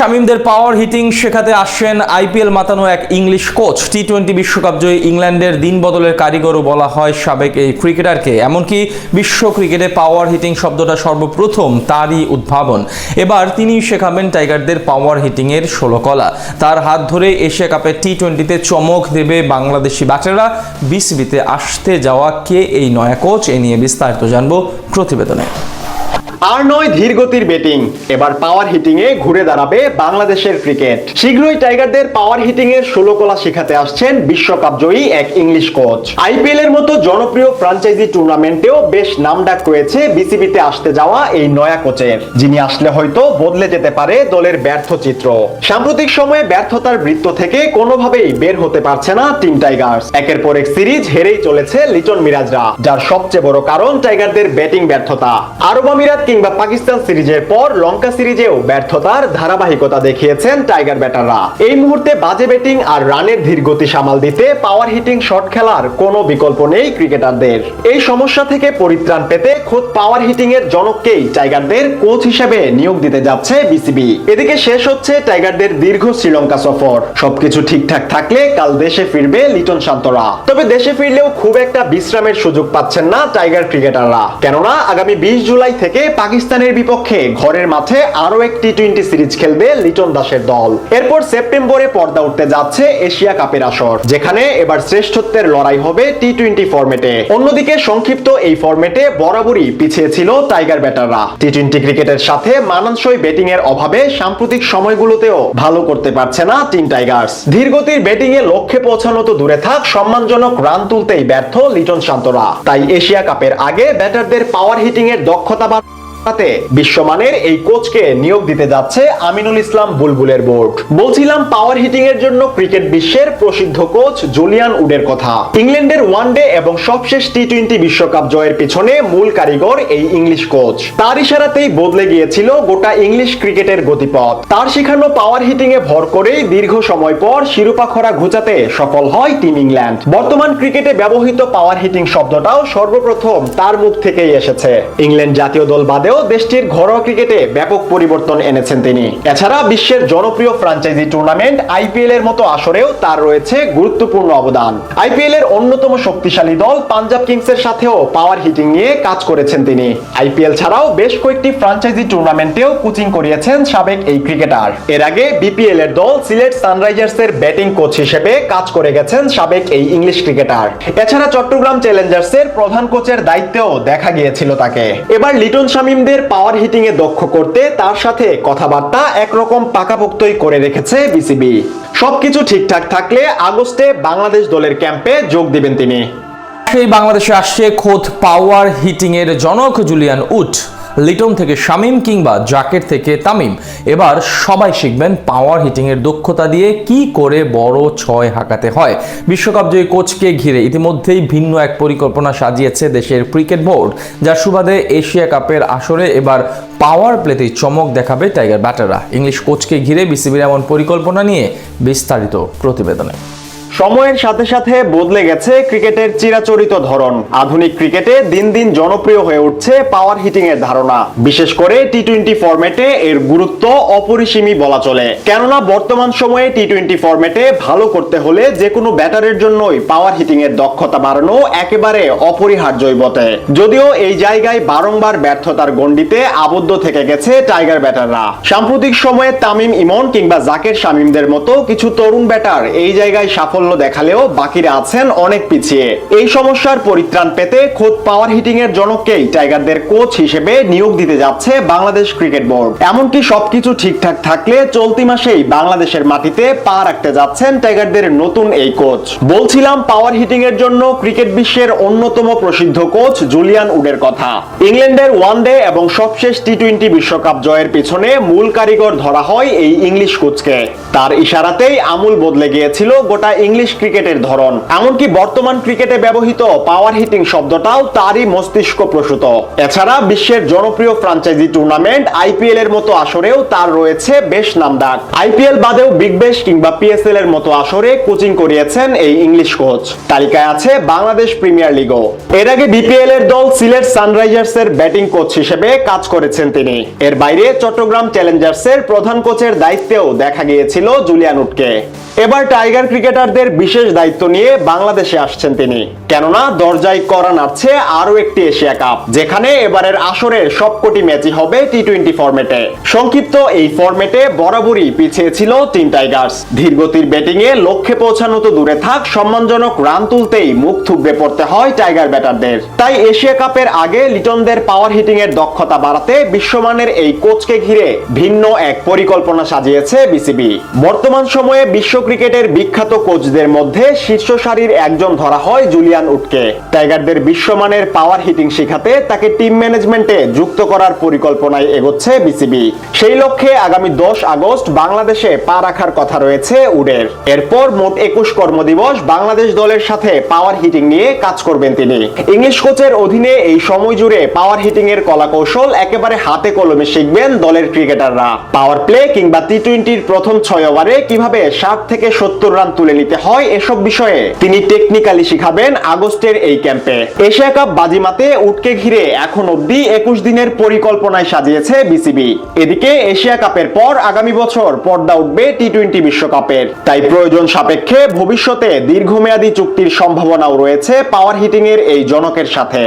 শামিমদের পাওয়ার heating শেখাতে আসছেন IPL মাতানো এক ইংলিশ কোচ। টি-20 বিশ্বকাপ জয়ী ইংল্যান্ডের দিন বদলের কারিগরও বলা হয় সাবেক এই ক্রিকেটারকে। এমনকি বিশ্ব ক্রিকেটে পাওয়ার হিটিং শব্দটা সর্বপ্রথম তারই উদ্ভাবন। এবার তিনি শেখাবেন টাইগারদের পাওয়ার হিটিংয়ের 16 কলা। তার হাত ধরে এশিয়া কাপের টি-20তে চমক দেবে বাংলাদেশি ব্যাটাররা। বিসিবিতে আসতে যাওয়া কে এই নয়া কোচ, এ নিয়ে বিস্তারিত জানবো প্রতিবেদনে। আর নয় ধীরগতির ব্যাটিং, এবার পাওয়ার হিটিং এ ঘুরে দাঁড়াবে বাংলাদেশের ক্রিকেট। শীঘ্রই টাইগারদের পাওয়ার হিটিং এর 16 কলা শেখাতে আসছেন বিশ্বকাপ জয়ী এক ইংলিশ কোচ। আইপিএল এর মতো জনপ্রিয় ফ্র্যাঞ্চাইজি টুর্নামেন্টেও বেশ নামডাক রয়েছে বিসিবিতে আসতে যাওয়া এই নয়া কোচের, যিনি আসলে হয়তো বদলে যেতে পারে দলের ব্যর্থ চিত্র। সাম্প্রতিক সময়ে ব্যর্থতার বৃত্ত থেকে কোনোভাবেই বের হতে পারছে না টিম টাইগার্স। একের পর এক সিরিজ হেরেই চলেছে লিটন মিরাজরা, যার সবচেয়ে বড় কারণ টাইগারদের ব্যাটিং ব্যর্থতা। আরব আমিরাত কিংবা পাকিস্তান সিরিজের পর লঙ্কা সিরিজেও ব্যর্থতার ধারাবাহিকতা দেখিয়েছেন টাইগার ব্যাটাররা। এই মুহূর্তে বাজে ব্যাটিং আর রানের ধীর গতি সামাল দিতে পাওয়ার হিটিং শট খেলার কোনো বিকল্প নেই ক্রিকেটারদের। এই সমস্যা থেকে পরিত্রাণ পেতে খোদ পাওয়ার হিটিং এর জনককেই টাইগারদের কোচ হিসেবে নিয়োগ দিতে যাচ্ছে বিসিবি। এদিকে শেষ হচ্ছে টাইগারদের দীর্ঘ শ্রীলঙ্কা সফর। সবকিছু ঠিকঠাক থাকলে কাল দেশে ফিরবে লিটন শান্তরা। তবে দেশে ফিরলেও খুব একটা বিশ্রামের সুযোগ পাচ্ছেন না টাইগার ক্রিকেটাররা, কেননা আগামী 20 জুলাই থেকে পাকিস্তানের বিপক্ষে ঘরের মাঠে আরো এক টি-20 সিরিজ খেলবে লিটন দাসের দল। এরপর সেপ্টেম্বরে পর্দা উঠতে যাচ্ছে এশিয়া কাপের আসর, যেখানে এবার শ্রেষ্ঠত্বের লড়াই হবে টি-20 ফরম্যাটে। অন্যদিকে সংক্ষিপ্ত এই ফরম্যাটে বরাবরই পিছিয়ে ছিল টাইগার ব্যাটাররা। টি-20 ক্রিকেটের সাথে মানানসই ব্যাটিং এর অভাবে সাম্প্রতিক সময়গুলোতেও ভালো করতে পারছে না টিম টাইগার্স। ধীরগতির ব্যাটিং এ লক্ষ্যে পৌঁছানো তো দূরে থাক, সম্মানজনক রান তুলতেই ব্যর্থ লিটন শান্তরা। তাই এশিয়া কাপের আগে ব্যাটারদের পাওয়ার হিটিং এর দক্ষতা বিশ্বমানের এই কোচকে নিয়োগ দিতে যাচ্ছে আমিনুল ইসলাম বুলবুলের বোর্ড। বলছিলাম পাওয়ার হিটিং এর জন্য ক্রিকেট বিশ্বের প্রসিদ্ধ কোচ জুলিয়ান উডের কথা। ইংল্যান্ডের ওয়ানডে এবং সবশেষ টি-20 বিশ্বকাপ জয়ের পিছনে মূল কারিগর এই ইংলিশ কোচ। তার ইশারাতেই বদলে গিয়েছিল গোটা ইংলিশ ক্রিকেটের গতিপথ। তার শেখানো পাওয়ার হিটিং এ ভর করেই দীর্ঘ সময় পর শিরোপা খরা ঘুচাতে সফল হয় টিম ইংল্যান্ড। বর্তমান ক্রিকেটে ব্যবহৃত পাওয়ার হিটিং শব্দটাও সর্বপ্রথম তার মুখ থেকেই এসেছে। ইংল্যান্ড জাতীয় দল বাদে দেশটির ঘরোয়া ক্রিকেটে ব্যাপক পরিবর্তন এনেছেন তিনি। এছাড়া বিশ্বের জনপ্রিয় ফ্র্যাঞ্চাইজি টুর্নামেন্ট আইপিএল এর মতো আসরেও তার রয়েছে গুরুত্বপূর্ণ অবদান। আইপিএল এর অন্যতম শক্তিশালী দল পাঞ্জাব কিংস এর সাথেও পাওয়ার হিটিং নিয়ে কাজ করেছেন তিনি। আইপিএল ছাড়াও বেশ কয়েকটি ফ্র্যাঞ্চাইজি টুর্নামেন্টেও কোচিং করিয়েছেন সাবেক এই ক্রিকেটার। এর আগে বিপিএল এর দল সিলেট সানরাইজার্স এর ব্যাটিং কোচ হিসেবে কাজ করে গেছেন সাবেক এই ইংলিশ ক্রিকেটার। এছাড়া চট্টগ্রাম চ্যালেঞ্জার্স এর প্রধান কোচের দায়িত্বেও দেখা গিয়েছিল তাকে। এবার লিটন শামিম পাওয়ার হিটিং এ দক্ষ করতে তার সাথে কথাবার্তা একরকম পাকাপোক্তই করে রেখেছে বিসিবি। সবকিছু ঠিকঠাক থাকলে আগস্টে বাংলাদেশ দলের ক্যাম্পে যোগ দিবেন তিনি। সেই বাংলাদেশে আসছে খোদ পাওয়ার হিটিং এর জনক জুলিয়ান উড। লিটন থেকে শামিম কিংবা জাকের থেকে তামিম, এবার সবাই শিখবেন পাওয়ার হিটিং এর দক্ষতা দিয়ে কি করে বড় ছয় হাঁকাতে হয়। বিশ্বকাপ জয়ী কোচকে ঘিরে ইতিমধ্যেই ভিন্ন এক পরিকল্পনা সাজিয়েছে দেশের ক্রিকেট বোর্ড, যার সুবাদে এশিয়া কাপের আসরে এবার পাওয়ার প্লেতেই চমক দেখাবে টাইগার ব্যাটাররা। ইংলিশ কোচকে ঘিরে বিসিবির এমন পরিকল্পনা নিয়ে বিস্তারিত প্রতিবেদনে। সময়ের সাথে সাথে বদলে গেছে ক্রিকেটের চিরাচরিত ধরন। আধুনিক ক্রিকেটে দিন দিন জনপ্রিয় হয়ে উঠছে পাওয়ার হিটিং এর ধারণা। বিশেষ করে টি-20 ফরম্যাটে এর গুরুত্ব অপরিসীমই বলা চলে, কেননা বর্তমান সময়ে টি-20 ফরম্যাটে ভালো করতে হলে যে কোনো ব্যাটারের জন্যই পাওয়ার হিটিং এর দক্ষতা বাড়ানো একেবারে অপরিহার্যই বটে। যদিও এই জায়গায় বারংবার ব্যর্থতার গণ্ডিতে আবদ্ধ থেকে গেছে টাইগার ব্যাটাররা। সাম্প্রতিক সময়ে তামিম ইমন কিংবা জাকের শামিমদের মতো কিছু তরুণ ব্যাটার এই জায়গায় সাফল্য দেখালেও বাকিরা আছেন অনেক পিছিয়ে। এই সমস্যার পরিত্রাণ পেতে খোদ পাওয়ার হিটিং এর জনককেই টাইগারদের কোচ হিসেবে নিয়োগ দিতে যাচ্ছে বাংলাদেশ ক্রিকেট বোর্ড। এমনকি সবকিছু ঠিকঠাক থাকলে চলতি মাসেই বাংলাদেশের মাটিতে পা রাখতে যাচ্ছেন টাইগারদের নতুন এই কোচ। বলছিলাম পাওয়ার হিটিং এর জন্য ক্রিকেট বিশ্বের অন্যতম প্রসিদ্ধ কোচ জুলিয়ান উডের কথা। ইংল্যান্ডের ওয়ানডে এবং সবশেষ টি-20 বিশ্বকাপ জয়ের পিছনে মূল কারিগর ধরা হয় এই ইংলিশ কোচকে। তার ইশারাতেই আমূল বদলে গিয়েছিল গোটা ইংলিশ ইংলিশ ক্রিকেটের ধরন। এমনকি বর্তমান ক্রিকেটে ব্যবহৃত পাওয়ার হিটিং শব্দটাও তারই মস্তিষ্ক প্রসূত। এছাড়া বিশ্বের জনপ্রিয় ফ্র্যাঞ্চাইজি টুর্নামেন্ট আইপিএল এর মতো আসরেও তার রয়েছে বেশ নামডাক। আইপিএল বাদেও বিগ ব্যাশ কিংবা পিএসএল এর মতো আসরে কোচিং করিয়েছেন এই ইংলিশ কোচ। তালিকায় আছে বাংলাদেশ প্রিমিয়ার লিগও। এর আগে বিপিএল এর দল সিলেট সানরাইজার্স এর ব্যাটিং কোচ হিসেবে কাজ করেছেন তিনি। এর বাইরে চট্টগ্রাম চ্যালেঞ্জার্স এর প্রধান কোচের দায়িত্বেও দেখা গিয়েছিল জুলিয়ান উডকে। এবার টাইগার ক্রিকেটারদের বিশেষ দায়িত্ব নিয়ে বাংলাদেশে আসছেন তিনি, কেননা দরজায় কড়া নাড়ছে আরো একটি এশিয়া কাপ, যেখানে এবারের আসরের সবকটি ম্যাচই হবে টি-20 ফরম্যাটে। সংক্ষিপ্ত এই ফরম্যাটে বরাবরই পিছিয়ে ছিল টিম টাইগার্স। ধীরগতির ব্যাটিং এ লক্ষ্যে পৌঁছানো তো দূরে থাক, সম্মানজনক রান তুলতেই মুখ থুবড়ে পড়তে হয় টাইগার ব্যাটারদের। তাই এশিয়া কাপের আগে লিটনদের পাওয়ার হিটিং এর দক্ষতা বাড়াতে বিশ্বমানের এই কোচকে ঘিরে ভিন্ন এক পরিকল্পনা সাজিয়েছে বিসিবি। বর্তমান সময়ে বিশ্ব ক্রিকেটের বিখ্যাত কোচদের মধ্যে শীর্ষ সারির একজন ধরা হয় জুলিয়ান উডকে। টাইগারদের বিশ্বমানের পাওয়ার হিটিং শেখাতে তাকে টিম ম্যানেজমেন্টে যুক্ত করার পরিকল্পনায় এগোচ্ছে বিসিবি। সেই লক্ষ্যে আগামী 10 আগস্ট বাংলাদেশে পা রাখার কথা রয়েছে উডের। এরপর মোট 21 কর্মদিবস বাংলাদেশ দলের সাথে পাওয়ার হিটিং নিয়ে কাজ করবেন তিনি। ইংলিশ কোচের অধীনে এই সময় জুড়ে পাওয়ার হিটিং এর কলাকৌশল একেবারে হাতে কলমে শিখবেন দলের ক্রিকেটাররা। পাওয়ার প্লে কিংবা টি-20-র প্রথম 6 ওভারে কিভাবে 60 থেকে 70 রান তুলে নিতে হয়, এসব বিষয়ে তিনি টেকনিক্যালি শিখাবেন আগস্টের এই ক্যাম্পে। এশিয়া কাপ বাজিমাতে উডকে ঘিরে এখন অবধি 21 দিনের পরিকল্পনায় সাজিয়েছে বিসিবি। এদিকে এশিয়া কাপের পর আগামী বছর পর্দা উঠবে টি-20 বিশ্বকাপের। তাই প্রয়োজন সাপেক্ষে ভবিষ্যতে দীর্ঘমেয়াদী চুক্তির সম্ভাবনাও রয়েছে পাওয়ার হিটিং এর এই জনকের সাথে।